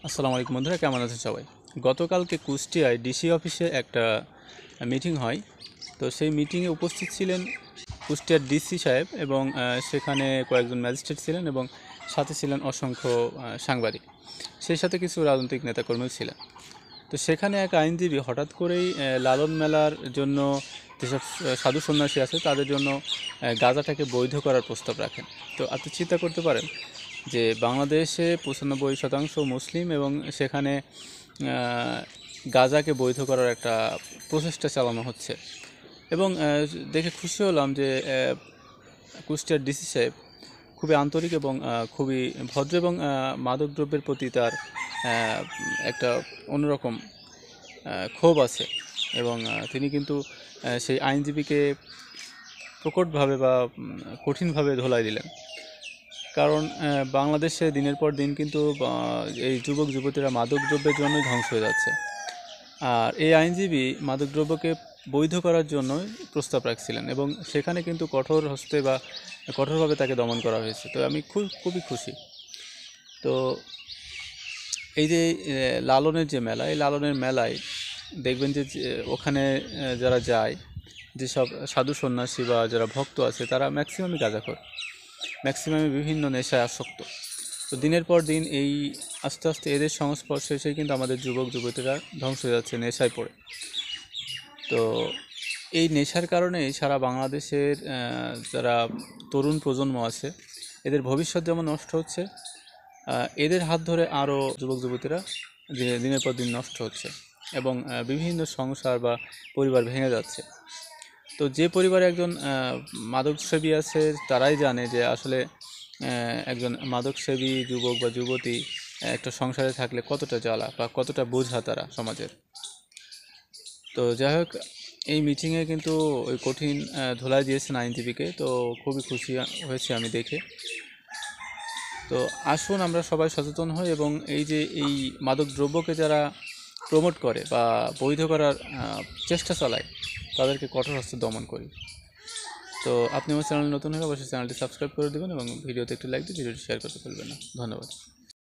আসসালামু আলাইকুম বন্ধুরা, কেমন আছেন সবাই? গতকালকে কুষ্টিয়ায় ডিসি অফিসে একটা মিটিং হয়। তো সেই মিটিংয়ে উপস্থিত ছিলেন কুষ্টিয়ার ডিসি সাহেব এবং সেখানে কয়েকজন ম্যাজিস্ট্রেট ছিলেন এবং সাথে ছিলেন অসংখ্য সাংবাদিক, সেই সাথে কিছু রাজনৈতিক নেতাকর্মীও ছিলেন। তো সেখানে এক আইনজীবী হঠাৎ করেই লালন মেলার জন্য যেসব সাধু সন্ন্যাসী আছে তাদের জন্য গাঁজাটাকে বৈধ করার প্রস্তাব রাখেন। তো আপনি চিন্তা করতে পারেন যে বাংলাদেশে 95% মুসলিম এবং সেখানে গাঁজাকে বৈধ করার একটা প্রচেষ্টা চালানো হচ্ছে। এবং দেখে খুশি হলাম যে কুষ্টিয়ার ডিসি সাহেব খুবই আন্তরিক এবং খুবই ভদ্র এবং মাদকদ্রব্যের প্রতি তার একটা অন্যরকম ক্ষোভ আছে। এবং তিনি কিন্তু সেই আইনজীবীকে প্রকটভাবে বা কঠিনভাবে ধোলাই দিলেন। কারণ বাংলাদেশে দিনের পর দিন কিন্তু এই যুবক যুবতীরা মাদকদ্রব্যের জন্যই ধ্বংস হয়ে যাচ্ছে। আর এই আইনজীবী মাদকদ্রব্যকে বৈধ করার জন্য প্রস্তাব রাখছিলেন এবং সেখানে কিন্তু কঠোর হস্তে বা কঠোরভাবে তাকে দমন করা হয়েছে। তো আমি খুবই খুশি। তো এই যে লালনের যে মেলা, এই লালনের মেলায় দেখবেন যে ওখানে যারা যায়, যেসব সাধু সন্ন্যাসী বা যারা ভক্ত আছে তারা ম্যাক্সিমামই গাঁজাখোর, ম্যাক্সিমামই বিভিন্ন নেশায় আসক্ত। তো দিনের পর দিন এই আস্তে আস্তে এদের সংস্পর্শে এসেই কিন্তু আমাদের যুবক যুবতীরা ধ্বংস হয়ে যাচ্ছে নেশায় পড়ে। তো এই নেশার কারণেই সারা বাংলাদেশের যারা তরুণ প্রজন্ম আছে এদের ভবিষ্যৎ যেমন নষ্ট হচ্ছে, এদের হাত ধরে আরও যুবক যুবতীরা দিনের পর দিন নষ্ট হচ্ছে এবং বিভিন্ন সংসার বা পরিবার ভেঙে যাচ্ছে। তো যে পরিবারে একজন মাদকসেবী আছে তারাই জানে যে আসলে একজন মাদকসেবী যুবক বা যুবতী একটা সংসারে থাকলে কতটা জ্বালা বা কতটা বোঝা তারা সমাজের। তো যাই হোক, এই মিটিংয়ে কিন্তু ওই কঠিন ধোলাই দিয়েছেন আইনজীবীকে। তো খুবই খুশি হয়েছি আমি দেখে। তো আসুন আমরা সবাই সচেতন হই এবং এই মাদক দ্রব্যকে যারা প্রমোট করে বা বৈধ করার চেষ্টা চালায় তাদেরকে কঠোর হস্তে দমন করি। তো আপনি আমার চ্যানেল নতুন হলে অবশ্যই চ্যানেলটি সাবস্ক্রাইব করে দেবেন এবং ভিডিওতে একটি লাইক দিয়ে ভিডিওটি শেয়ার করতে ভুলবেন না। ধন্যবাদ।